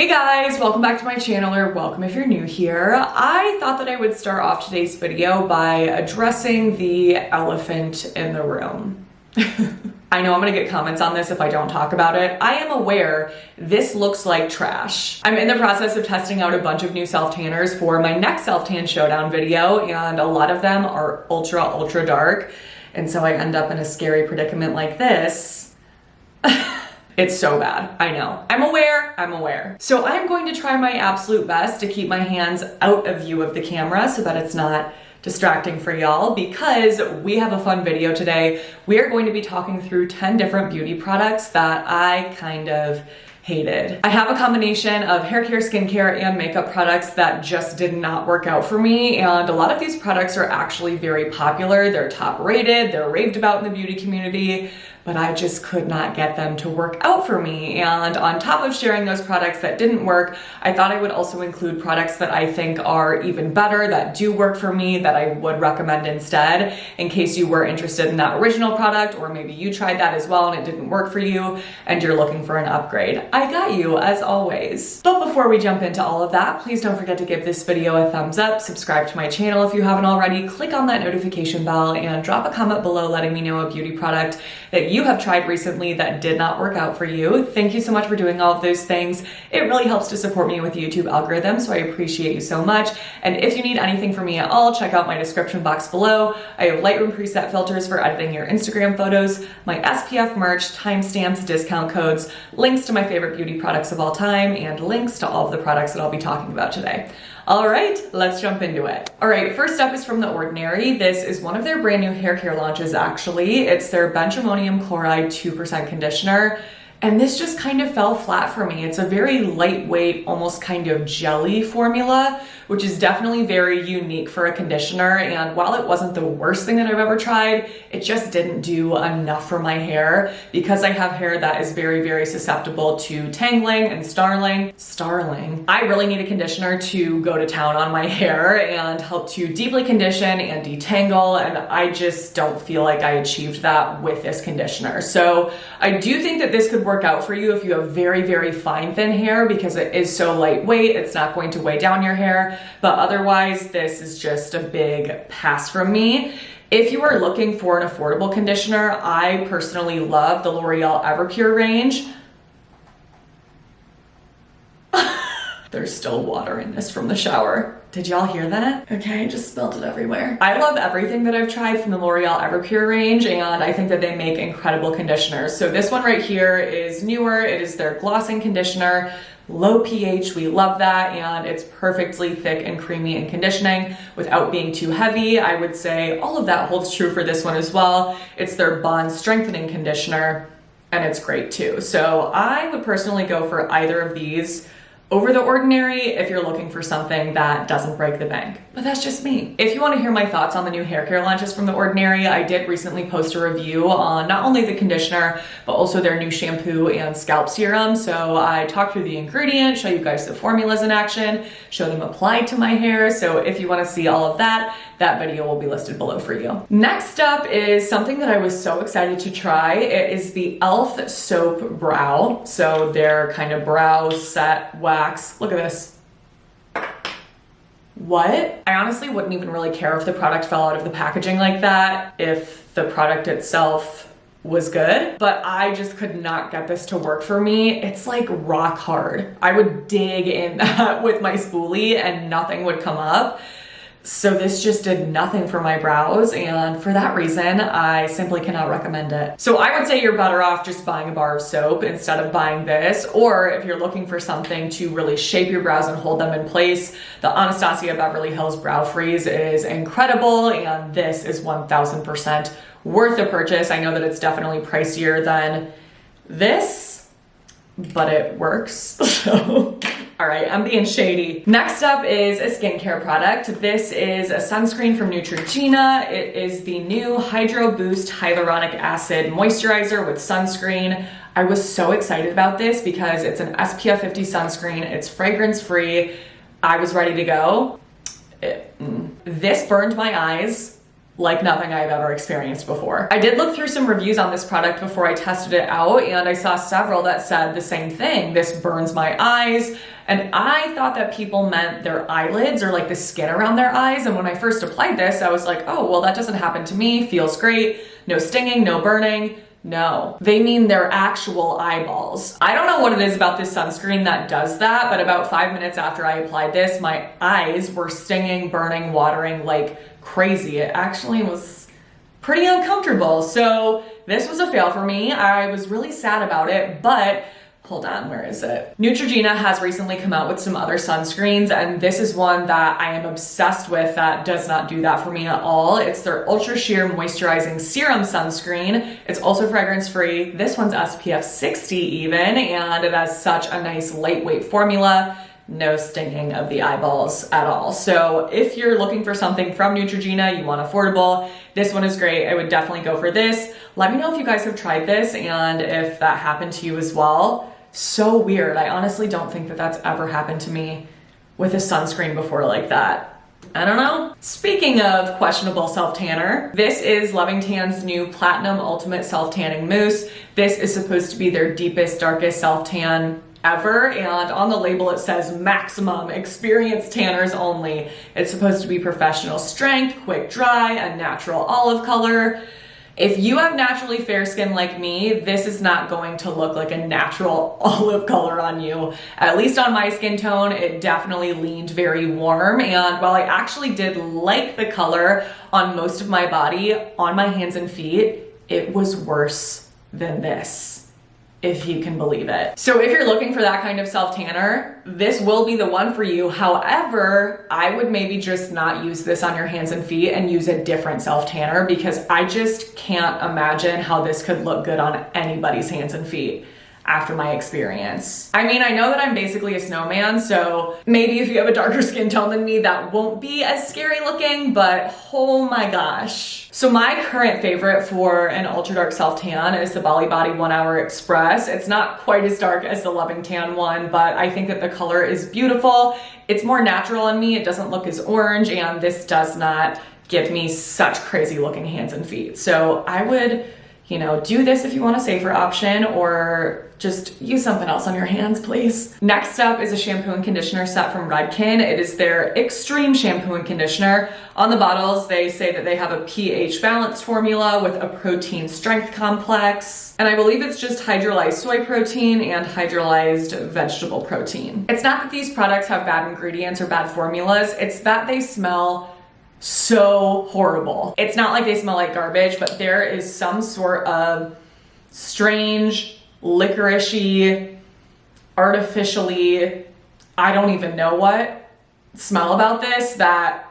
Hey guys, welcome back to my channel, or welcome if you're new here. I thought that I would start off today's video by addressing the elephant in the room. I know I'm gonna get comments on this if I don't talk about it. I am aware this looks like trash. I'm in the process of testing out a bunch of new self-tanners for my next self-tan showdown video, and a lot of them are ultra dark. And so I end up in a scary predicament like this. It's so bad, I know. I'm aware. So I'm going to try my absolute best to keep my hands out of view of the camera so that it's not distracting for y'all, because we have a fun video today. We are going to be talking through 10 different beauty products that I kind of hated. I have a combination of hair care, skincare, and makeup products that just did not work out for me, and a lot of these products are actually very popular. They're top rated, they're raved about in the beauty community, but I just could not get them to work out for me. And on top of sharing those products that didn't work, I thought I would also include products that I think are even better, that do work for me, that I would recommend instead, in case you were interested in that original product, or maybe you tried that as well and it didn't work for you and you're looking for an upgrade. I got you, as always. But before we jump into all of that, please don't forget to give this video a thumbs up, subscribe to my channel if you haven't already, click on that notification bell, and drop a comment below letting me know a beauty product that you have tried recently that did not work out for you. Thank you so much for doing all of those things. It really helps to support me with the YouTube algorithm, so I appreciate you so much. And if you need anything from me at all, check out my description box below. I have Lightroom preset filters for editing your Instagram photos, my SPF merch, timestamps, discount codes, links to my favorite beauty products of all time, and links to all of the products that I'll be talking about today. All right, let's jump into it. All right, first up is from The Ordinary. This is one of their brand new hair care launches, actually. It's their benjammonium chloride 2% conditioner. And this just kind of fell flat for me. It's a very lightweight, almost kind of jelly formula, which is definitely very unique for a conditioner. And while it wasn't the worst thing that I've ever tried, it just didn't do enough for my hair, because I have hair that is very susceptible to tangling and starling. I really need a conditioner to go to town on my hair and help to deeply condition and detangle, and I just don't feel like I achieved that with this conditioner. So I do think that this could work out for you if you have very fine thin hair, because it is so lightweight, it's not going to weigh down your hair. But otherwise, this is just a big pass from me. If you are looking for an affordable conditioner, I personally love the L'Oreal Everpure range. There's still water in this from the shower. Did y'all hear that? Okay, I just spilled it everywhere. I love everything that I've tried from the L'Oreal Everpure range, and I think that they make incredible conditioners. So this one right here is newer. It is their glossing conditioner. Low pH, we love that, and it's perfectly thick and creamy and conditioning without being too heavy. I would say all of that holds true for this one as well. It's their bond strengthening conditioner, and it's great too. So I would personally go for either of these over The Ordinary if you're looking for something that doesn't break the bank. But that's just me. If you want to hear my thoughts on the new hair care launches from The Ordinary, I did recently post a review on not only the conditioner, but also their new shampoo and scalp serum. So I talked through the ingredients, show you guys the formulas in action, show them applied to my hair. So if you want to see all of that, that video will be listed below for you. Next up is something that I was so excited to try. It is the e.l.f. Soap Brow. So their kind of brow set wax. Look at this. What? I honestly wouldn't even really care if the product fell out of the packaging like that, if the product itself was good, but I just could not get this to work for me. It's like rock hard. I would dig in that with my spoolie and nothing would come up. So this just did nothing for my brows, and for that reason, I simply cannot recommend it. So I would say you're better off just buying a bar of soap instead of buying this, or if you're looking for something to really shape your brows and hold them in place, the Anastasia Beverly Hills Brow Freeze is incredible, and this is 1000% worth the purchase. I know that it's definitely pricier than this, but it works, so. All right, I'm being shady. Next up is a skincare product. This is a sunscreen from Neutrogena. It is the new Hydro Boost Hyaluronic Acid Moisturizer with sunscreen. I was so excited about this because it's an SPF 50 sunscreen. It's fragrance free. I was ready to go. This burned my eyes like nothing I've ever experienced before. I did look through some reviews on this product before I tested it out, and I saw several that said the same thing. This burns my eyes. And I thought that people meant their eyelids or like the skin around their eyes. And when I first applied this, I was like, oh, well, that doesn't happen to me. Feels great. No stinging, no burning. No, they mean their actual eyeballs. I don't know what it is about this sunscreen that does that, but about 5 minutes after I applied this, my eyes were stinging, burning, watering like crazy. It actually was pretty uncomfortable. So this was a fail for me. I was really sad about it, but hold on, where is it? Neutrogena has recently come out with some other sunscreens, and this is one that I am obsessed with that does not do that for me at all. It's their Ultra Sheer Moisturizing Serum Sunscreen. It's also fragrance-free. This one's SPF 60 even, and it has such a nice lightweight formula. No stinging of the eyeballs at all. So if you're looking for something from Neutrogena, you want affordable, this one is great. I would definitely go for this. Let me know if you guys have tried this and if that happened to you as well. So weird. I honestly don't think that that's ever happened to me with a sunscreen before like that. I don't know. Speaking of questionable self-tanner, this is Loving Tan's new Platinum Ultimate Self-Tanning Mousse. This is supposed to be their deepest, darkest self-tan ever, and on the label it says maximum experienced tanners only. It's supposed to be professional strength, quick dry, a natural olive color. If you have naturally fair skin like me, this is not going to look like a natural olive color on you. At least on my skin tone, it definitely leaned very warm. And while I actually did like the color on most of my body, on my hands and feet, it was worse than this, if you can believe it. So if you're looking for that kind of self-tanner, this will be the one for you. However, I would maybe just not use this on your hands and feet and use a different self-tanner, because I just can't imagine how this could look good on anybody's hands and feet after my experience. I mean, I know that I'm basically a snowman, so maybe if you have a darker skin tone than me, that won't be as scary looking, but oh my gosh. So my current favorite for an ultra dark self-tan is the Bali Body 1 Hour Express. It's not quite as dark as the Loving Tan one, but I think that the color is beautiful. It's more natural on me. It doesn't look as orange, and this does not give me such crazy looking hands and feet. So I would, you know, do this if you want a safer option, or just use something else on your hands, please. Next up is a shampoo and conditioner set from Redken. It is their Extreme shampoo and conditioner. On the bottles, they say that they have a pH balanced formula with a protein strength complex. And I believe it's just hydrolyzed soy protein and hydrolyzed vegetable protein. It's not that these products have bad ingredients or bad formulas, it's that they smell so horrible. It's not like they smell like garbage, but there is some sort of strange, licoricey, artificially, I don't even know what smell about this that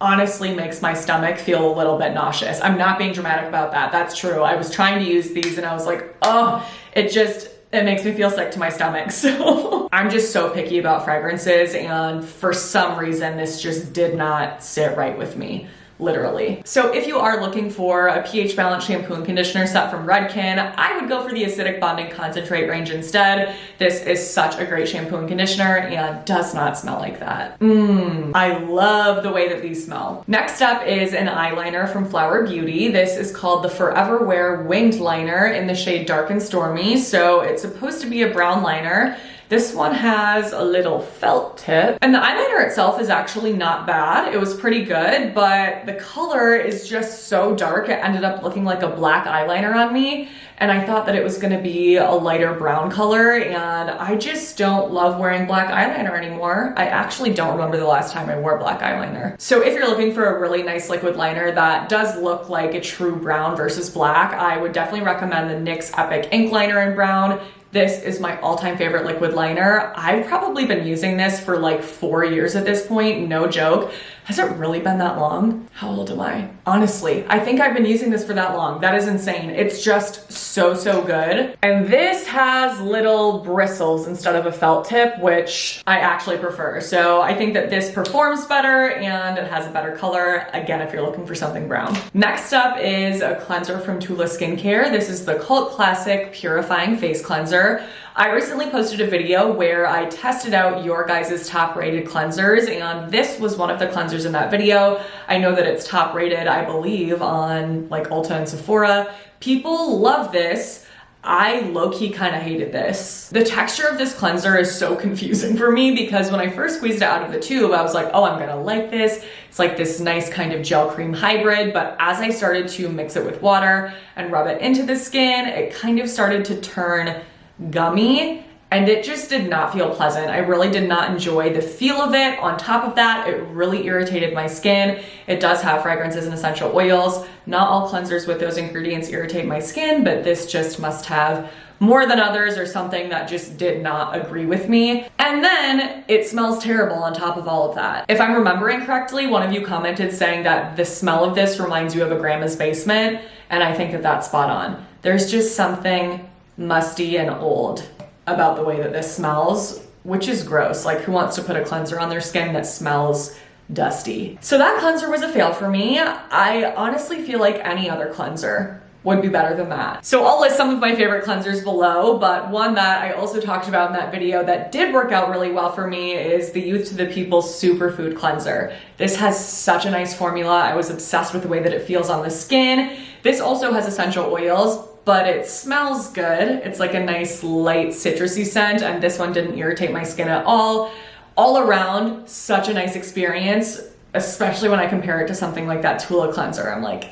honestly makes my stomach feel a little bit nauseous. I'm not being dramatic about that. That's true. I was trying to use these and I was like, oh, it makes me feel sick to my stomach. So I'm just so picky about fragrances, and for some reason this just did not sit right with me, literally. So if you are looking for a pH balanced shampoo and conditioner set from Redken, I would go for the acidic bonding concentrate range instead. This is such a great shampoo and conditioner and does not smell like that. I love the way that these smell. Next up is an eyeliner from Flower Beauty. This is called the Forever Wear Winged Liner in the shade Dark and Stormy. So it's supposed to be a brown liner. This one has a little felt tip, and the eyeliner itself is actually not bad. It was pretty good, but the color is just so dark. It ended up looking like a black eyeliner on me, and I thought that it was gonna be a lighter brown color, and I just don't love wearing black eyeliner anymore. I actually don't remember the last time I wore black eyeliner. So if you're looking for a really nice liquid liner that does look like a true brown versus black, I would definitely recommend the NYX Epic Ink Liner in brown. This is my all-time favorite liquid liner. I've probably been using this for like 4 years at this point, no joke. Has it really been that long? How old am I? Honestly, I think I've been using this for that long. That is insane. It's just so, so good. And this has little bristles instead of a felt tip, which I actually prefer. So I think that this performs better and it has a better color, again, if you're looking for something brown. Next up is a cleanser from Tula Skincare. This is the Cult Classic Purifying Face Cleanser. I recently posted a video where I tested out your guys' top rated cleansers, and this was one of the cleansers in that video. I know that it's top rated, I believe, on like Ulta and Sephora. People love this. I low-key kind of hated this. The texture of this cleanser is so confusing for me because when I first squeezed it out of the tube, I was like, oh, I'm gonna like this. It's like this nice kind of gel cream hybrid, but as I started to mix it with water and rub it into the skin, it kind of started to turn gummy, and it just did not feel pleasant. I really did not enjoy the feel of it. On top of that, it really irritated my skin. It does have fragrances and essential oils. Not all cleansers with those ingredients irritate my skin, but this just must have more than others or something that just did not agree with me. And then it smells terrible on top of all of that. If I'm remembering correctly, one of you commented saying that the smell of this reminds you of a grandma's basement, and I think that that's spot on. There's just something musty and old about the way that this smells, which is gross. Like, who wants to put a cleanser on their skin that smells dusty? So that cleanser was a fail for me. I honestly feel like any other cleanser would be better than that. So I'll list some of my favorite cleansers below, but one that I also talked about in that video that did work out really well for me is the Youth to the People Superfood Cleanser. This has such a nice formula. I was obsessed with the way that it feels on the skin. This also has essential oils, but it smells good. It's like a nice light citrusy scent, and this one didn't irritate my skin at all. All around, such a nice experience, especially when I compare it to something like that Tula cleanser. I'm like,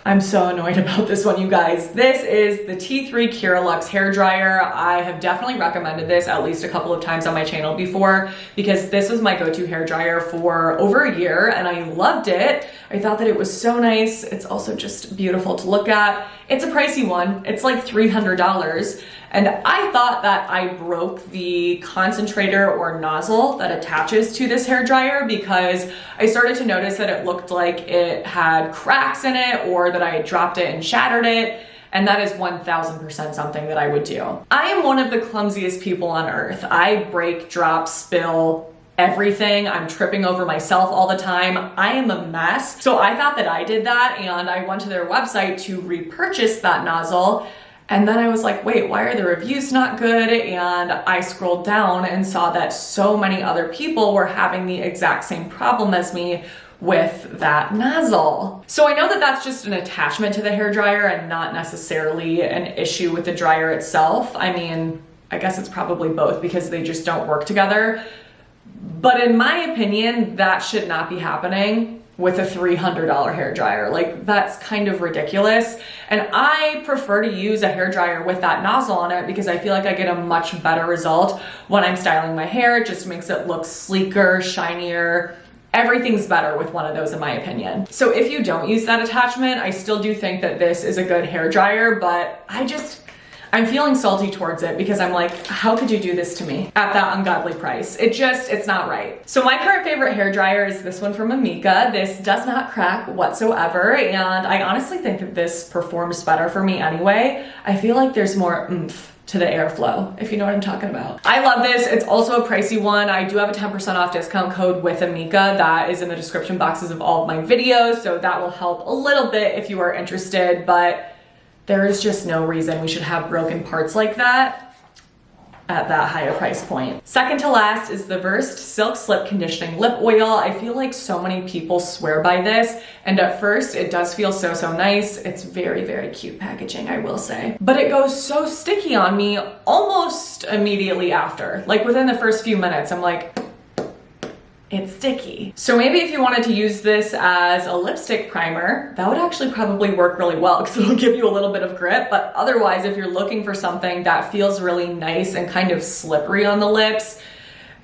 I'm so annoyed about this one, you guys. This is the T3 Cura Lux Hair Dryer. I have definitely recommended this at least a couple of times on my channel before because this was my go-to hair dryer for over a year and I loved it. I thought that it was so nice. It's also just beautiful to look at. It's a pricey one. It's like $300. And I thought that I broke the concentrator or nozzle that attaches to this hair dryer because I started to notice that it looked like it had cracks in it or that I had dropped it and shattered it. And that is 1000% something that I would do. I am one of the clumsiest people on earth. I break, drop, spill everything. I'm tripping over myself all the time. I am a mess. So I thought that I did that and I went to their website to repurchase that nozzle. And then I was like, wait, why are the reviews not good? And I scrolled down and saw that so many other people were having the exact same problem as me with that nozzle. So I know that that's just an attachment to the hair dryer and not necessarily an issue with the dryer itself. I mean, I guess it's probably both because they just don't work together. But in my opinion, that should not be happening with a $300 hair dryer. Like, that's kind of ridiculous. And I prefer to use a hair dryer with that nozzle on it because I feel like I get a much better result when I'm styling my hair. It just makes it look sleeker, shinier. Everything's better with one of those in my opinion. So if you don't use that attachment, I still do think that this is a good hair dryer, but I'm feeling salty towards it because I'm like, how could you do this to me at that ungodly price? It's not right. So my current favorite hair dryer is this one from Amika. This does not crack whatsoever, and I honestly think that this performs better for me anyway. I feel like there's more oomph to the airflow, if you know what I'm talking about. I love this. It's also a pricey one. I do have a 10% off discount code with Amika. That is in the description boxes of all of my videos, so that will help a little bit if you are interested, but there is just no reason we should have broken parts like that at that higher price point. Second to last is the Versed Silk Slip Conditioning Lip Oil. I feel like so many people swear by this, and at first it does feel so nice. It's very, very cute packaging, I will say. But it goes so sticky on me almost immediately after. Like within the first few minutes, I'm like, it's sticky. So maybe if you wanted to use this as a lipstick primer, that would actually probably work really well because it'll give you a little bit of grip. But otherwise, if you're looking for something that feels really nice and kind of slippery on the lips,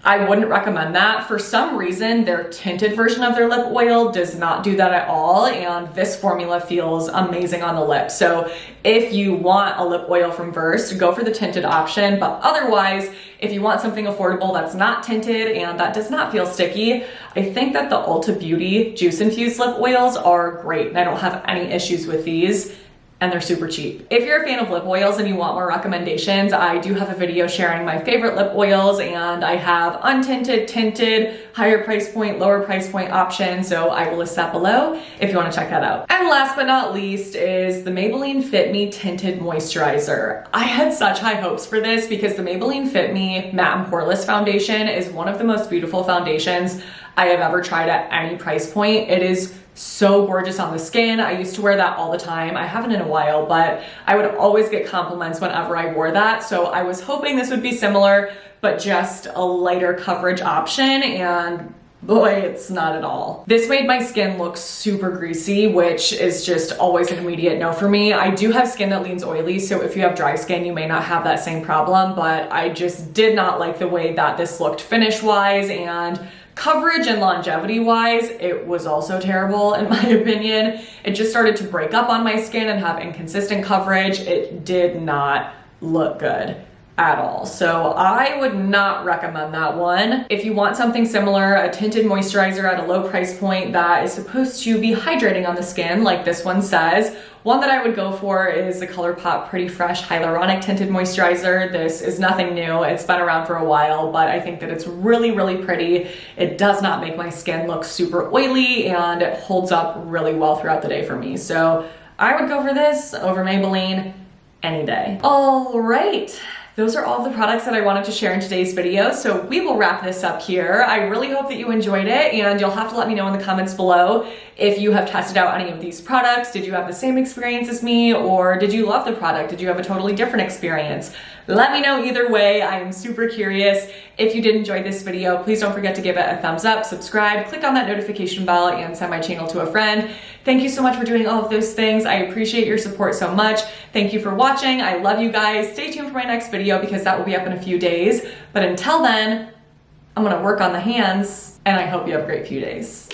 I wouldn't recommend that. For some reason, their tinted version of their lip oil does not do that at all, and this formula feels amazing on the lips. So if you want a lip oil from Versed, go for the tinted option, but otherwise, if you want something affordable that's not tinted and that does not feel sticky, I think that the Ulta Beauty Juice Infused lip oils are great, and I don't have any issues with these. And they're super cheap. If you're a fan of lip oils and you want more recommendations, I do have a video sharing my favorite lip oils, and I have untinted, tinted, higher price point, lower price point options, so I will list that below if you want to check that out. And last but not least is the Maybelline Fit Me Tinted Moisturizer. I had such high hopes for this because the Maybelline Fit Me Matte and Poreless Foundation is one of the most beautiful foundations I have ever tried at any price point. It is so gorgeous on the skin. I used to wear that all the time. I haven't in a while, but I would always get compliments whenever I wore that. So I was hoping this would be similar, but just a lighter coverage option, and boy, it's not at all. This made my skin look super greasy, which is just always an immediate no for me. I do have skin that leans oily, so if you have dry skin, you may not have that same problem, but I just did not like the way that this looked finish-wise, and coverage and longevity-wise, it was also terrible in my opinion. It just started to break up on my skin and have inconsistent coverage. It did not look good at all. So I would not recommend that one. If you want something similar, a tinted moisturizer at a low price point that is supposed to be hydrating on the skin, like this one says, one that I would go for is the ColourPop Pretty Fresh Hyaluronic Tinted Moisturizer. This is nothing new. It's been around for a while, but I think that it's really, really pretty. It does not make my skin look super oily, and it holds up really well throughout the day for me. So I would go for this over Maybelline any day. All right. Those are all the products that I wanted to share in today's video, so we will wrap this up here. I really hope that you enjoyed it, and you'll have to let me know in the comments below if you have tested out any of these products. Did you have the same experience as me, or did you love the product? Did you have a totally different experience? Let me know either way. I am super curious. If you did enjoy this video, please don't forget to give it a thumbs up, subscribe, click on that notification bell, and send my channel to a friend. Thank you so much for doing all of those things. I appreciate your support so much. Thank you for watching. I love you guys. Stay tuned for my next video because that will be up in a few days. But until then, I'm gonna work on the hands, and I hope you have a great few days.